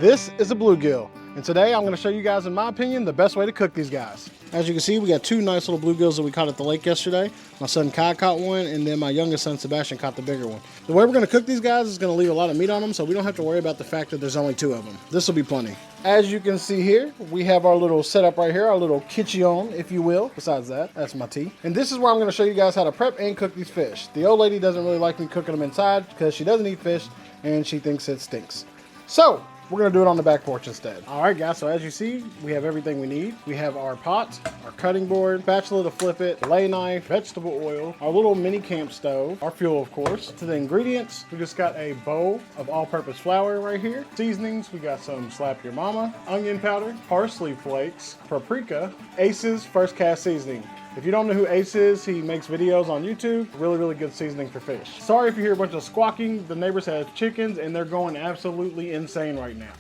This is a bluegill, and today I'm going to show you guys, in my opinion, the best way to cook these guys. As you can see, we got two nice little bluegills that we caught at the lake yesterday. My son Kai caught one, and then my youngest son Sebastian caught the bigger one. The way we're going to cook these guys is going to leave a lot of meat on them, so we don't have to worry about the fact that there's only two of them. This will be plenty. As you can see here, we have our little setup right here, our little kitchen, if you will. Besides that, that's my tea. And this is where I'm going to show you guys how to prep and cook these fish. The old lady doesn't really like me cooking them inside because she doesn't eat fish, and she thinks it stinks. So we're gonna do it on the back porch instead. All right, guys, so as you see, we have everything we need. We have our pot, our cutting board, spatula to flip it, fillet knife, vegetable oil, our little mini camp stove, our fuel, of course. To the ingredients, we just got a bowl of all-purpose flour right here. Seasonings, we got some Slap Your Mama, onion powder, parsley flakes, paprika, Ace's First Cast Seasoning. If you don't know who Ace is, he makes videos on YouTube. Really good seasoning for fish. Sorry if you hear a bunch of squawking. The neighbors have chickens and they're going absolutely insane right now.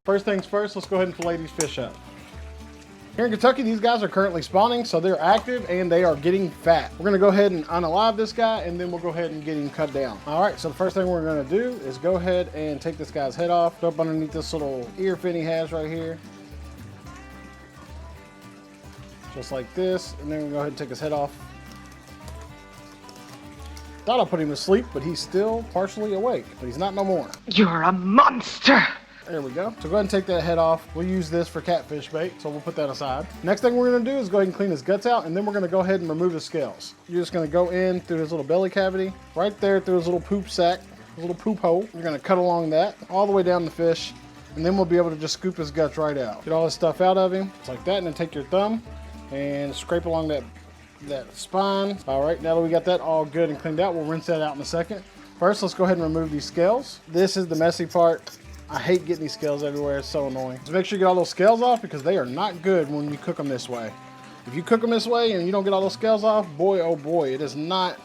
First things first, let's go ahead and fillet these fish up. Here in Kentucky, these guys are currently spawning, so they're active and they are getting fat. We're gonna go ahead and unalive this guy, and then we'll go ahead and get him cut down. All right, so the first thing we're gonna do is go ahead and take this guy's head off, up underneath this little ear fin he has right here. Just like this, and then we'll go ahead and take his head off. Thought I put him to sleep, but he's still partially awake, but he's not no more. You're a monster! There we go. So go ahead and take that head off. We'll use this for catfish bait, so we'll put that aside. Next thing we're gonna do is go ahead and clean his guts out, and then we're gonna go ahead and remove the scales. You're just gonna go in through his little belly cavity, right there through his little poop sack, his little poop hole. You're gonna cut along that, all the way down the fish, and then we'll be able to just scoop his guts right out. Get all this stuff out of him, just like that, and then take your thumb and scrape along that spine. All right, now that we got that all good and cleaned out, we'll rinse that out in a second. First, let's go ahead and remove these scales. This is the messy part. I hate getting these scales everywhere, it's so annoying. So make sure you get all those scales off because they are not good when you cook them this way. If you cook them this way and you don't get all those scales off, boy, oh boy, it is not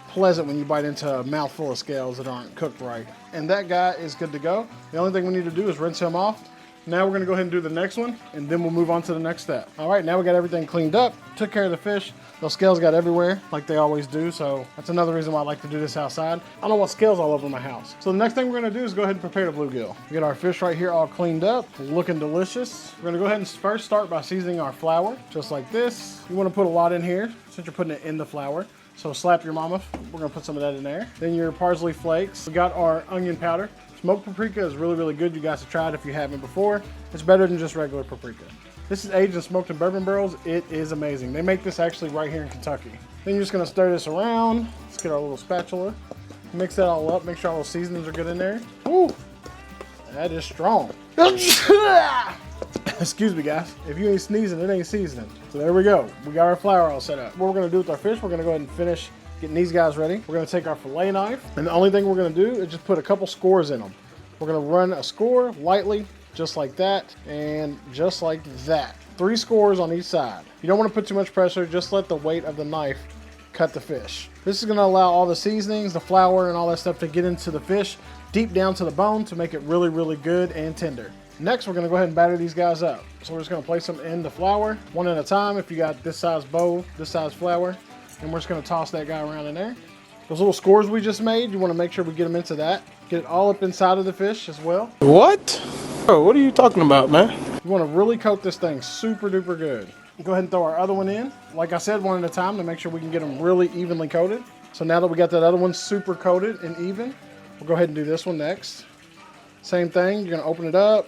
pleasant when you bite into a mouthful of scales that aren't cooked right. And that guy is good to go. The only thing we need to do is rinse him off. Now we're gonna go ahead and do the next one, and then we'll move on to the next step. All right, now we got everything cleaned up, took care of the fish. Those scales got everywhere, like they always do, so that's another reason why I like to do this outside. I don't want scales all over my house. So the next thing we're gonna do is go ahead and prepare the bluegill. We get our fish right here all cleaned up, looking delicious. We're gonna go ahead and first start by seasoning our flour, just like this. You wanna put a lot in here, since you're putting it in the flour. So Slap Your Mama, we're gonna put some of that in there. Then your parsley flakes. We got our onion powder. Smoked paprika is really good. You guys have tried it if you haven't before. It's better than just regular paprika. This is aged and smoked in bourbon barrels. It is amazing. They make this actually right here in Kentucky. Then you're just gonna stir this around. Let's get our little spatula. Mix that all up. Make sure all those seasonings are good in there. Ooh, that is strong. Excuse me, guys. If you ain't sneezing, it ain't seasoning. So there we go. We got our flour all set up. What we're gonna do with our fish, we're gonna go ahead and finish getting these guys ready. We're gonna take our fillet knife, and the only thing we're gonna do is just put a couple scores in them. We're gonna run a score lightly, just like that, and just like that. 3 scores on each side. You don't wanna put too much pressure, just let the weight of the knife cut the fish. This is gonna allow all the seasonings, the flour, and all that stuff to get into the fish, deep down to the bone to make it really good and tender. Next, we're gonna go ahead and batter these guys up. So we're just gonna place them in the flour, one at a time. If you got this size bowl, this size flour, and we're just gonna toss that guy around in there. Those little scores we just made, you wanna make sure we get them into that. Get it all up inside of the fish as well. What? Bro, what are you talking about, man? You wanna really coat this thing super duper good. Go ahead and throw our other one in. Like I said, one at a time to make sure we can get them really evenly coated. So now that we got that other one super coated and even, we'll go ahead and do this one next. Same thing, you're gonna open it up.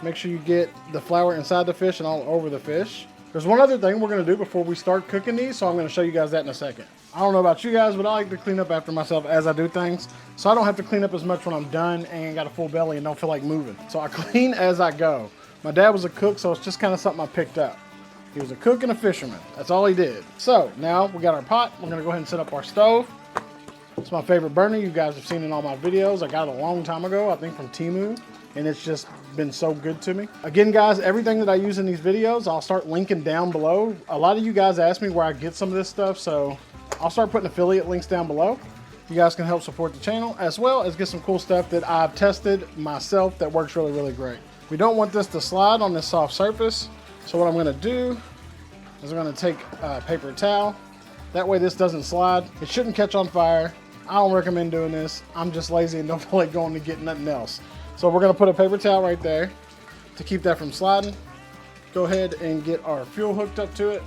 Make sure you get the flour inside the fish and all over the fish. There's one other thing we're gonna do before we start cooking these, so I'm gonna show you guys that in a second. I don't know about you guys, but I like to clean up after myself as I do things, so I don't have to clean up as much when I'm done and got a full belly and don't feel like moving. So I clean as I go. My dad was a cook, so it's just kind of something I picked up. He was a cook and a fisherman. That's all he did. So now we got our pot. We're gonna go ahead and set up our stove. It's my favorite burner. You guys have seen in all my videos. I got it a long time ago, I think from Temu. And it's just been so good to me. Again, guys, everything that I use in these videos, I'll start linking down below. A lot of you guys ask me where I get some of this stuff, so I'll start putting affiliate links down below. You guys can help support the channel, as well as get some cool stuff that I've tested myself that works really great. We don't want this to slide on this soft surface, so what I'm gonna do is I'm gonna take a paper towel. That way this doesn't slide. It shouldn't catch on fire. I don't recommend doing this. I'm just lazy and don't feel like going to get nothing else. So we're gonna put a paper towel right there to keep that from sliding. Go ahead and get our fuel hooked up to it.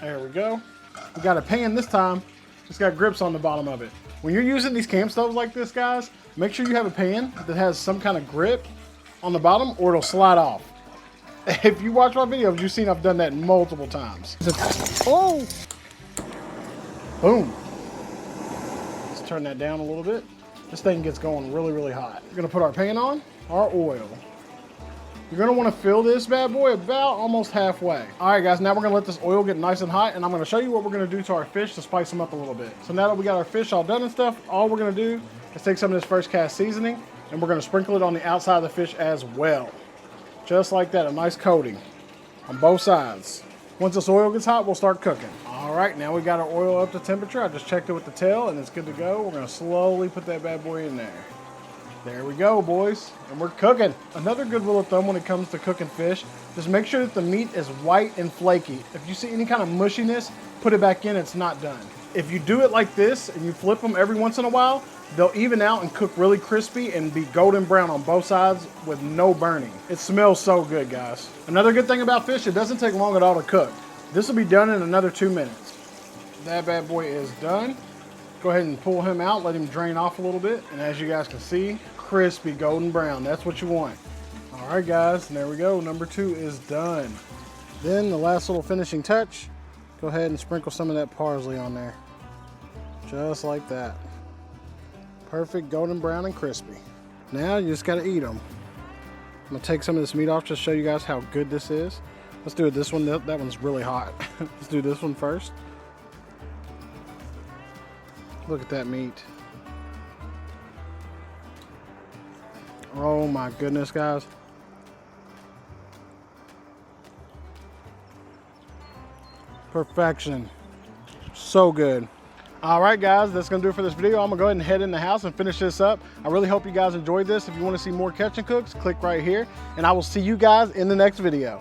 There we go. We got a pan this time. It's got grips on the bottom of it. When you're using these camp stoves like this, guys, make sure you have a pan that has some kind of grip on the bottom or it'll slide off. If you watch my videos, you've seen I've done that multiple times. Oh! Boom. Let's turn that down a little bit. This thing gets going really, really hot. We're gonna put our pan on, our oil. You're gonna wanna fill this bad boy about almost halfway. All right, guys, now we're gonna let this oil get nice and hot, and I'm gonna show you what we're gonna do to our fish to spice them up a little bit. So now that we got our fish all done and stuff, all we're gonna do is take some of this first cast seasoning, and we're gonna sprinkle it on the outside of the fish as well. Just like that, a nice coating on both sides. Once this oil gets hot, we'll start cooking. All right, now we got our oil up to temperature. I just checked it with the tail, and it's good to go. We're gonna slowly put that bad boy in there. There we go, boys, and we're cooking. Another good rule of thumb when it comes to cooking fish, just make sure that the meat is white and flaky. If you see any kind of mushiness, put it back in, it's not done. If you do it like this and you flip them every once in a while, they'll even out and cook really crispy and be golden brown on both sides with no burning. It smells so good, guys. Another good thing about fish, it doesn't take long at all to cook. This will be done in another 2 minutes. That bad boy is done. Go ahead and pull him out, let him drain off a little bit. And as you guys can see, crispy golden brown. That's what you want. All right, guys, and there we go. Number 2 is done. Then the last little finishing touch, go ahead and sprinkle some of that parsley on there. Just like that. Perfect golden brown and crispy. Now you just gotta eat them. I'm gonna take some of this meat off just to show you guys how good this is. Let's do it this one. That one's really hot. Let's do this one first. Look at that meat. Oh my goodness, guys. Perfection. So good. All right, guys, that's gonna do it for this video. I'm gonna go ahead and head in the house and finish this up. I really hope you guys enjoyed this. If you want to see more catch and cooks, click right here, and I will see you guys in the next video.